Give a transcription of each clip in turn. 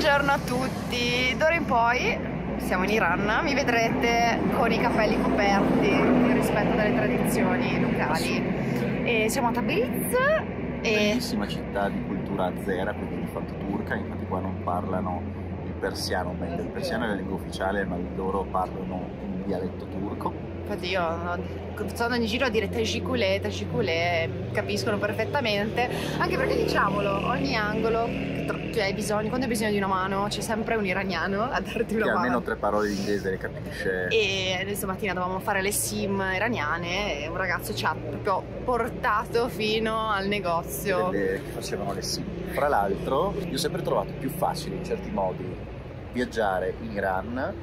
Buongiorno a tutti, d'ora in poi siamo in Iran, mi vedrete con i capelli coperti in rispetto delle tradizioni locali e siamo a Tabriz bellissima città di cultura azera, quindi di fatto turca. Infatti qua non parlano il persiano, meglio il persiano è la lingua ufficiale, ma loro parlano un dialetto turco. Infatti io sto andando in giro a dire Tajikule, capiscono perfettamente, anche perché diciamolo, ogni angolo che hai bisogno, quando hai bisogno di una mano c'è sempre un iraniano a darti una mano. Almeno 3 parole di inglese le capisce. E stamattina dovevamo fare le sim iraniane e un ragazzo ci ha proprio portato fino al negozio. Che facevano le sim. Fra l'altro io ho sempre trovato più facile in certi modi viaggiare in Iran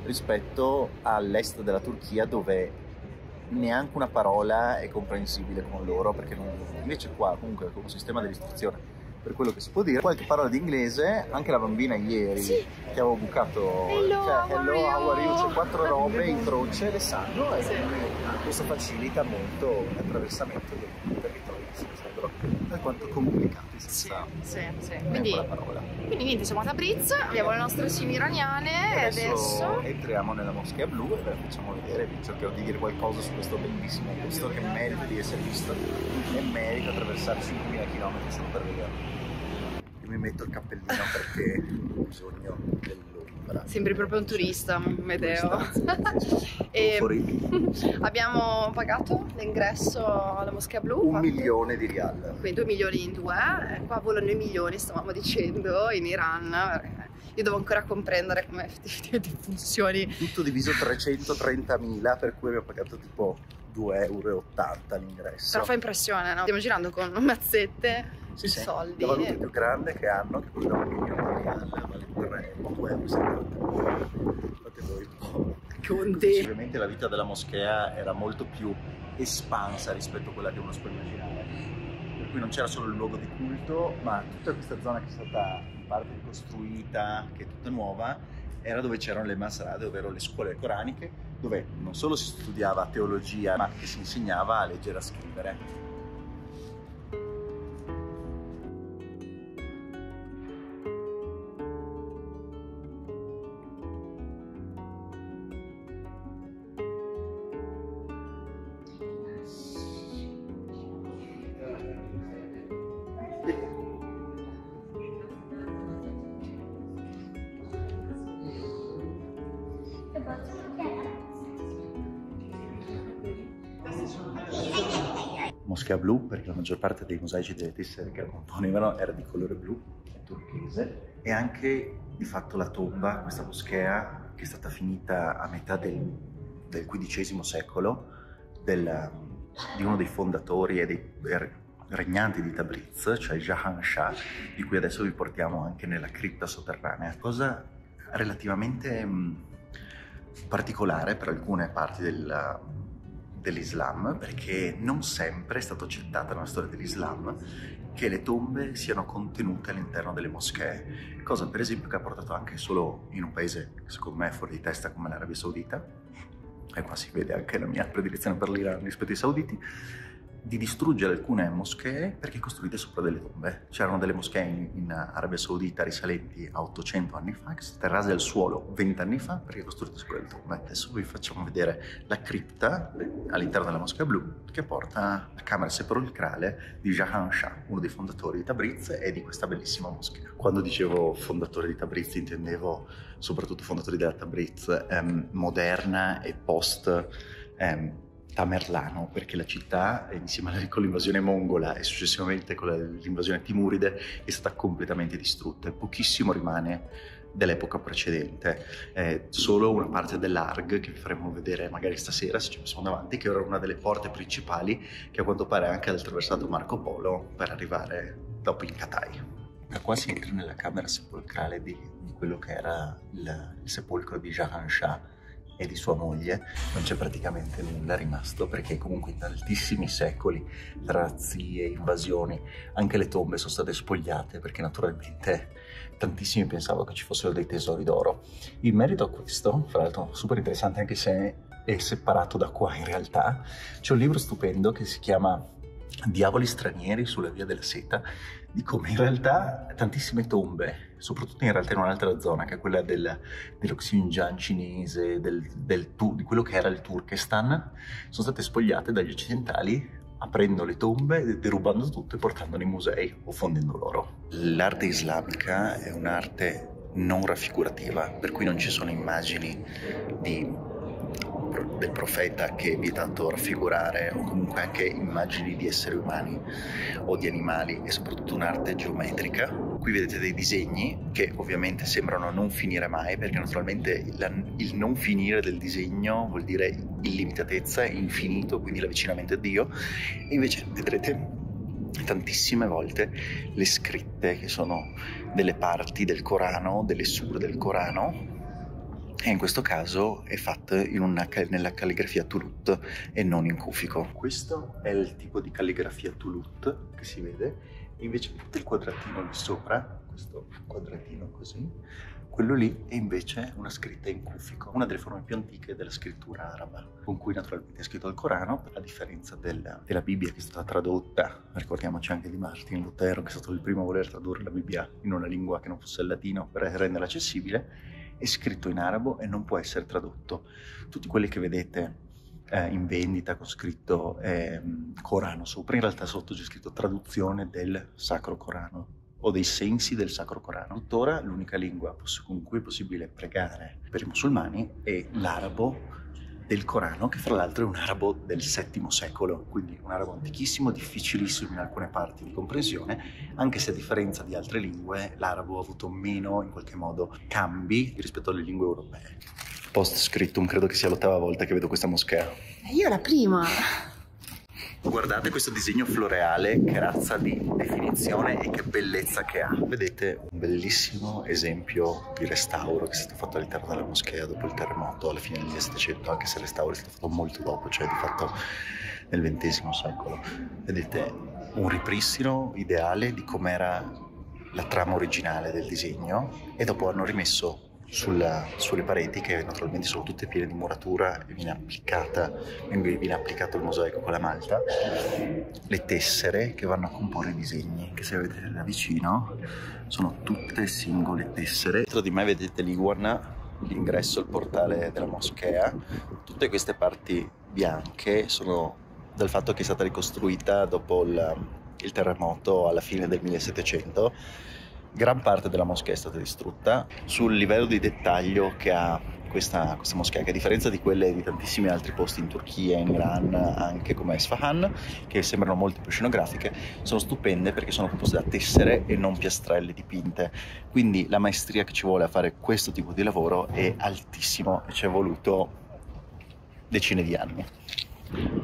rispetto all'est della Turchia, dove neanche una parola è comprensibile con loro, perché invece qua comunque con un sistema di istruzione, per quello che si può dire, qualche parola di inglese. Anche la bambina ieri che avevo bucacato hello, how are you, c'è 4 robe in croce, le sanno, e questo facilita molto l'attraversamento del territorio, per quanto complicati senza quindi niente, siamo a Tabriz, abbiamo le nostre sim iraniane e adesso entriamo nella moschea blu e ve la facciamo vedere. Vi cercherò di dire qualcosa su questo bellissimo posto che merita di essere visto e merita attraversare 5.000 km solo per vederlo. Io mi metto il cappellino perché ho bisogno dell'ombra. Sembri proprio un turista, Medeo. E abbiamo pagato l'ingresso alla moschea blu. 1 milione di rial. Quindi 2 milioni in 2. Qua volano i milioni, stavamo dicendo, in Iran. Io devo ancora comprendere come effettivamente funzioni. Tutto diviso 330.000, per cui abbiamo pagato tipo 2,80 € l'ingresso. Però fa impressione, no? Stiamo girando con mazzette. Soldi. La valuta più grande che hanno, che poi da 1 milione di rial vale 2,70 €. Fate voi un po'. Conti. Ovviamente la vita della moschea era molto più espansa rispetto a quella che uno si può immaginare, per cui non c'era solo il luogo di culto, ma tutta questa zona che è stata in parte ricostruita, che è tutta nuova, era dove c'erano le masrade, ovvero le scuole coraniche, dove non solo si studiava teologia, ma che si insegnava a leggere e a scrivere. Moschea blu perché la maggior parte dei mosaici delle tessere che la componevano era di colore blu turchese, e anche di fatto la tomba, questa moschea che è stata finita a metà del XV secolo di uno dei fondatori e dei regnanti di Tabriz, cioè Jahan Shah, di cui adesso vi portiamo anche nella cripta sotterranea. Cosa relativamente particolare per alcune parti dell'Islam, perché non sempre è stato accettato nella storia dell'Islam che le tombe siano contenute all'interno delle moschee, cosa per esempio che ha portato anche solo in un paese che secondo me è fuori di testa come l'Arabia Saudita, e qua si vede anche la mia predilezione per l'Iran rispetto ai sauditi, di distruggere alcune moschee perché costruite sopra delle tombe. C'erano delle moschee in Arabia Saudita risalenti a 800 anni fa, che sono state rase al suolo 20 anni fa perché costruite sopra delle tombe. Adesso vi facciamo vedere la cripta all'interno della moschea blu che porta la camera sepolcrale di Jahan Shah, uno dei fondatori di Tabriz e di questa bellissima moschea. Quando dicevo fondatore di Tabriz intendevo soprattutto fondatori della Tabriz moderna e post Tamerlano, perché la città, insieme con l'invasione mongola e successivamente con l'invasione timuride, è stata completamente distrutta e pochissimo rimane dell'epoca precedente. Solo una parte dell'Arg che vi faremo vedere magari stasera se ci passiamo davanti, che era una delle porte principali che a quanto pare anche ha attraversato Marco Polo per arrivare dopo in Katai. Da qua si entra nella camera sepolcrale di quello che era il sepolcro di Jahan Shah e di sua moglie. Non c'è praticamente nulla rimasto perché comunque in tantissimi secoli, tra razzie, invasioni, anche le tombe sono state spogliate perché naturalmente tantissimi pensavano che ci fossero dei tesori d'oro. In merito a questo, fra l'altro super interessante anche se è separato da qua in realtà, c'è un libro stupendo che si chiama Diavoli stranieri sulla via della seta, di come in realtà tantissime tombe soprattutto in realtà in un'altra zona, che è quella dello Xinjiang cinese, di quello che era il Turkestan, sono state spogliate dagli occidentali, aprendo le tombe, derubando tutto e portandolo in musei o fondendo l'oro. L'arte islamica è un'arte non raffigurativa, per cui non ci sono immagini del profeta che vi è tanto raffigurare, o comunque anche immagini di esseri umani o di animali. È soprattutto un'arte geometrica. Qui vedete dei disegni che ovviamente sembrano non finire mai, perché naturalmente il non finire del disegno vuol dire illimitatezza, infinito, quindi l'avvicinamento a Dio. E invece vedrete tantissime volte le scritte, che sono delle parti del Corano, delle sure del Corano, e in questo caso è fatto nella calligrafia Tulut e non in cufico. Questo è il tipo di calligrafia Tulut che si vede, e invece vedete il quadratino lì sopra, questo quadratino così, quello lì è invece una scritta in cufico, una delle forme più antiche della scrittura araba, con cui naturalmente è scritto il Corano, a differenza della Bibbia, che è stata tradotta. Ricordiamoci anche di Martin Lutero, che è stato il primo a voler tradurre la Bibbia in una lingua che non fosse il latino per renderla accessibile. È scritto in arabo e non può essere tradotto. Tutti quelli che vedete in vendita con scritto Corano sopra, in realtà sotto c'è scritto traduzione del Sacro Corano o dei sensi del Sacro Corano. Tuttora l'unica lingua con cui è possibile pregare per i musulmani è l'arabo del Corano, che fra l'altro è un arabo del VII secolo, quindi un arabo antichissimo, difficilissimo in alcune parti di comprensione, anche se a differenza di altre lingue l'arabo ha avuto meno, in qualche modo, cambi rispetto alle lingue europee. Post scriptum, credo che sia l'8ª volta che vedo questa moschea. Io la prima. Guardate questo disegno floreale, che razza di definizione e che bellezza che ha. Vedete un bellissimo esempio di restauro che è stato fatto all'interno della moschea dopo il terremoto alla fine del 1700, anche se il restauro è stato fatto molto dopo, cioè di fatto nel XX secolo. Vedete un ripristino ideale di com'era la trama originale del disegno, e dopo hanno rimesso sulle pareti, che naturalmente sono tutte piene di muratura, e viene applicato il mosaico con la malta, le tessere che vanno a comporre i disegni, che se vedete da vicino sono tutte singole tessere. Dietro di me vedete l'Iguana, l'ingresso, il portale della moschea. Tutte queste parti bianche sono dal fatto che è stata ricostruita dopo il terremoto alla fine del 1700. Gran parte della moschea è stata distrutta. Sul livello di dettaglio che ha questa moschea, che a differenza di quelle di tantissimi altri posti in Turchia, in Iran, anche come Esfahan, che sembrano molto più scenografiche, sono stupende perché sono composte da tessere e non piastrelle dipinte. Quindi la maestria che ci vuole a fare questo tipo di lavoro è altissimo e ci è voluto decine di anni.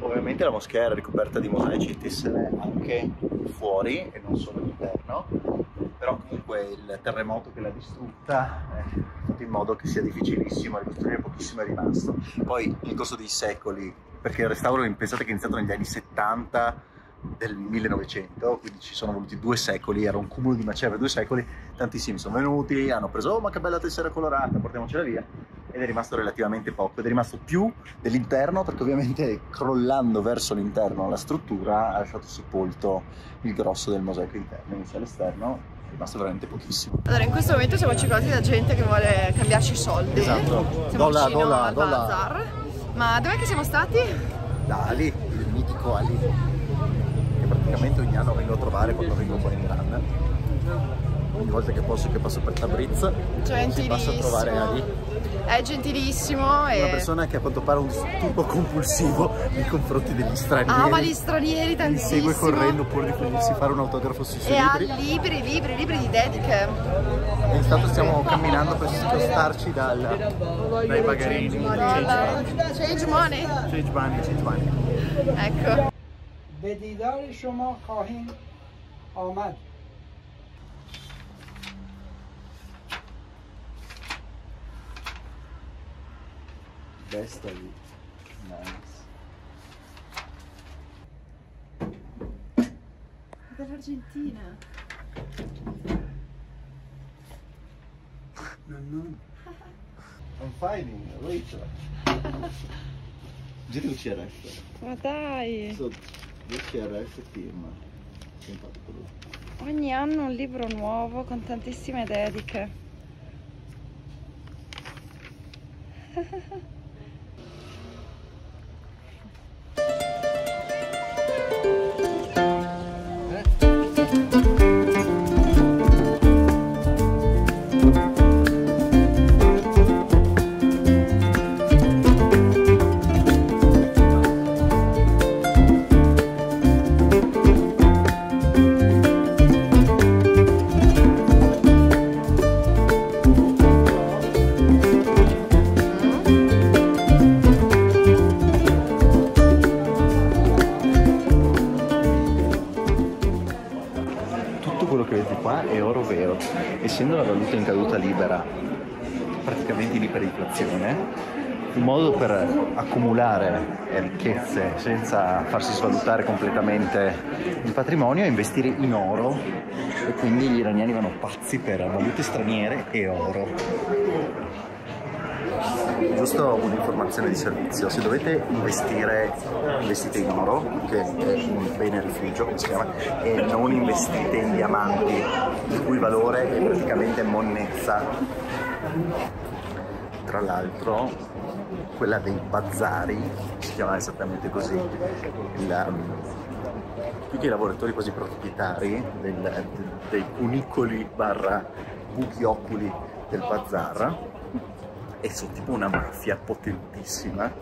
Ovviamente la moschea era ricoperta di mosaici e tessere anche fuori e non solo all'interno, però comunque il terremoto che l'ha distrutta ha fatto in modo che sia difficilissimo ricostruire, pochissimo è rimasto. Poi nel corso dei secoli, perché il restauro pensate che è iniziato negli anni 70 del 1900, quindi ci sono voluti 2 secoli, era un cumulo di macerie per 2 secoli, tantissimi sono venuti, hanno preso "oh ma che bella tessera colorata, portiamocela via", ed è rimasto relativamente poco, ed è rimasto più dell'interno, perché ovviamente crollando verso l'interno la struttura ha lasciato sepolto il grosso del mosaico interno, invece all'esterno è rimasto veramente pochissimo. Allora, in questo momento siamo circondati da gente che vuole cambiarci i soldi. Esatto. Siamo vicino al bazar. Ma dov'è che siamo stati? Da Ali, il mitico Ali, che praticamente ogni anno vengo a trovare quando vengo qua in Iran. Ogni volta che posso, che passo per Tabriz, si passa a trovare Ali. È gentilissimo e... una persona che a quanto pare ha un disturbo compulsivo nei confronti degli stranieri. Ama gli stranieri tantissimo. Li segue correndo pur di farsi fare un autografo sui suoi libri. E ha libri di dediche. E intanto stiamo camminando per scostarci dai bagarini. Change money. Change money. Ecco. به دیدار شما خواهیم آمد. Besta lì. Nice. Dall'Argentina. I'm finding Rachel. Giri UCRF. Ma dai. So, UCRF firma. Simpatico lui. Ogni anno un libro nuovo con tantissime dediche. Essendo la valuta in caduta libera, praticamente in iperinflazione, un modo per accumulare ricchezze senza farsi svalutare completamente il patrimonio è investire in oro, e quindi gli iraniani vanno pazzi per valute straniere e oro. Giusto un'informazione di servizio: se dovete investire, investite in oro, che è un bene rifugio, come si chiama, e non investite in diamanti, il cui valore è praticamente monnezza. Tra l'altro, quella dei bazzari, si chiama esattamente così, più che i lavoratori quasi proprietari dei cunicoli barra buchi oculi del bazzar, e sono tipo una mafia potentissima,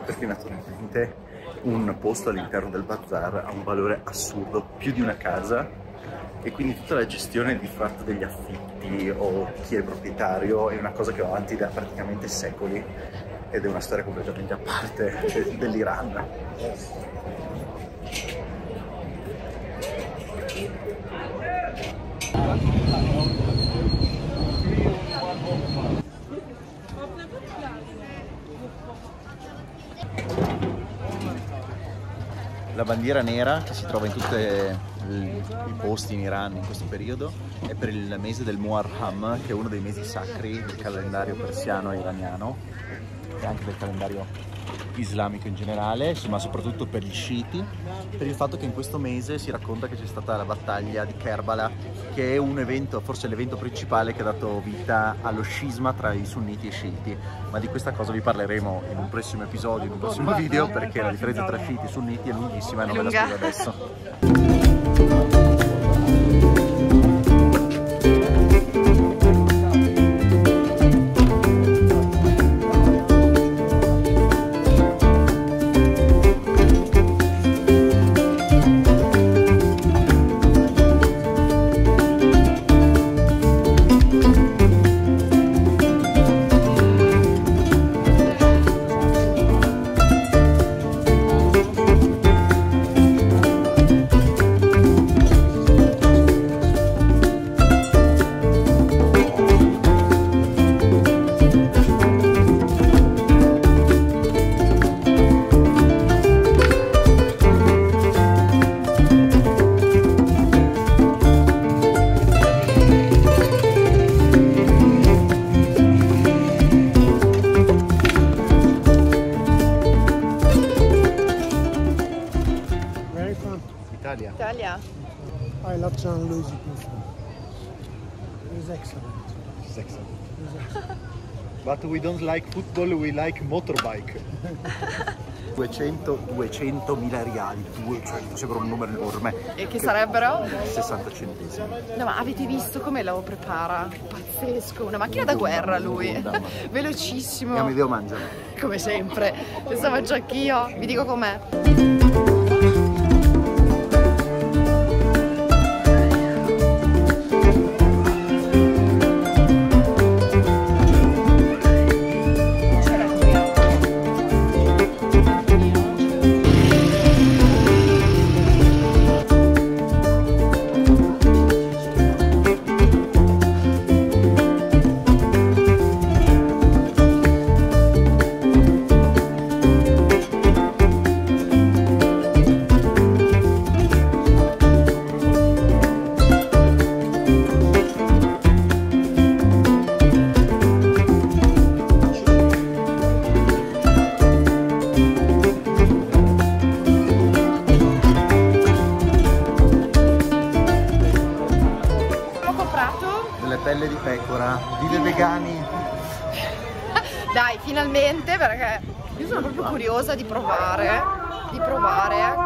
perché naturalmente un posto all'interno del bazar ha un valore assurdo, più di una casa, e quindi tutta la gestione di fatto degli affitti o chi è proprietario è una cosa che va avanti da praticamente secoli, ed è una storia completamente a parte dell'Iran. La bandiera nera che si trova in tutti i posti in Iran in questo periodo è per il mese del Muharram, che è uno dei mesi sacri del calendario persiano e iraniano, e anche del calendario islamico in generale, ma soprattutto per gli sciiti, per il fatto che in questo mese si racconta che c'è stata la battaglia di Kerbala, che è un evento, forse l'evento principale che ha dato vita allo scisma tra i sunniti e i sciiti, ma di questa cosa vi parleremo in un prossimo episodio, in un prossimo video, perché la differenza tra sciiti e sunniti è lunghissima e non ve la spiego adesso. Italia. I love Gianluigi Buffon. He's excellent. He's excellent. But we don't like football, we like motorbike. 200.000 riali, 200, sembra un numero enorme. E che sarebbero? 60 centesimi. No, ma avete visto come lo prepara? Pazzesco, una macchina da guerra lui. Velocissimo. E mi devo mangiare. Come sempre. Pensavo già anch'io. Vi dico com'è. vegani. Dai, finalmente, perché io sono proprio curiosa di provare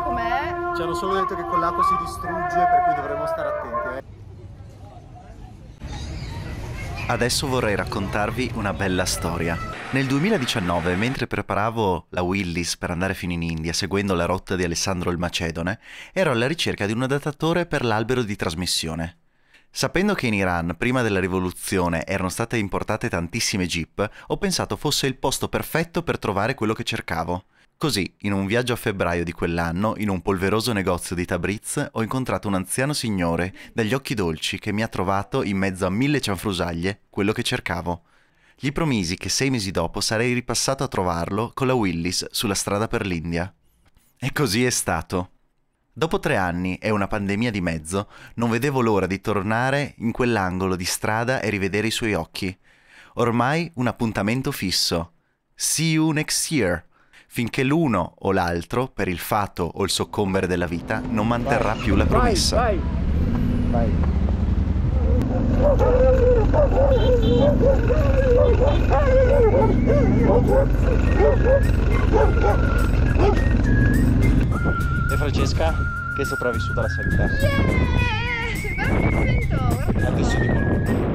com'è. Ci hanno solo detto che con l'acqua si distrugge, per cui dovremmo stare attenti. Adesso vorrei raccontarvi una bella storia. Nel 2019, mentre preparavo la Willys per andare fino in India, seguendo la rotta di Alessandro il Macedone, ero alla ricerca di un adattatore per l'albero di trasmissione. Sapendo che in Iran, prima della rivoluzione, erano state importate tantissime Jeep, ho pensato fosse il posto perfetto per trovare quello che cercavo. Così, in un viaggio a febbraio di quell'anno, in un polveroso negozio di Tabriz, ho incontrato un anziano signore dagli occhi dolci che mi ha trovato, in mezzo a 1000 cianfrusaglie, quello che cercavo. Gli promisi che 6 mesi dopo sarei ripassato a trovarlo con la Willys sulla strada per l'India. E così è stato. Dopo 3 anni e una pandemia di mezzo, non vedevo l'ora di tornare in quell'angolo di strada e rivedere i suoi occhi. Ormai un appuntamento fisso. See you next year. Finché l'uno o l'altro, per il fato o il soccombere della vita, non manterrà più la promessa. Vai. E Francesca, che è sopravvissuta alla salita. Yeah! Guarda che contento! Adesso dicono.